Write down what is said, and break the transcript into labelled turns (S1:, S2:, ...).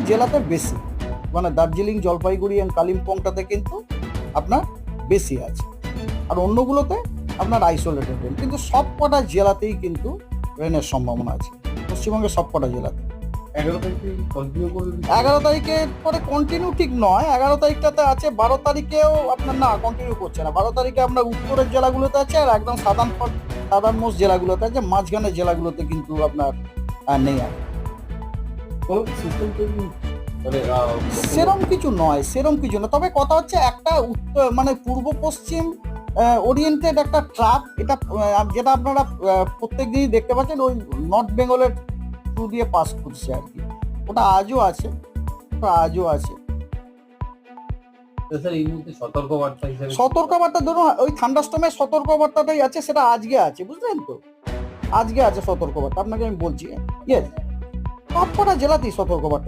S1: জেলাতে বেশি, মানে দার্জিলিং, জলপাইগুড়ি এবং কালিম্পংটাতে কিন্তু আপনার বেশি আছে, আর অন্যগুলোতে আপনার আইসোলেটেড রেন। কিন্তু সব কটা জেলাতেই কিন্তু রেনের সম্ভাবনা আছে, পশ্চিমবঙ্গের সব কটা জেলাতে। 11 তারিখের পরে কন্টিনিউ ঠিক নয়, 11 তারিখটাতে আছে, 12 তারিখেও আপনার না কন্টিনিউ করছে না। 12 তারিখে আপনার উত্তরের জেলাগুলোতে আছে, আর একদম সাধারণ মোস্ট জেলাগুলোতে আছে, মাঝখানের জেলাগুলোতে কিন্তু আপনার নেই আর। সেরম কিছু নয়, সেরম কিছু না। তবে কথা হচ্ছে একটা উত্তর মানে পূর্ব পশ্চিম ওরিয়েন্টেড একটা ট্রাপ, এটা যেটা আপনারা প্রত্যেক দিনই দেখতে পাচ্ছেন, ওই নর্থ বেঙ্গলের থ্রু দিয়ে পাস করছে আর কি। ওটা আজও আছে, ওটা আজও আছে। সতর্কবার্তা ধরুন ওই থান্ডারস্টর্মের সতর্কবার্তাটাই আছে, সেটা আজকে আছে, বুঝলেন তো? আজকে আছে সতর্কবার্তা, আপনাকে আমি বলছি। ইয়েস, সব কটা জেলাতেই সতর্কবার্তা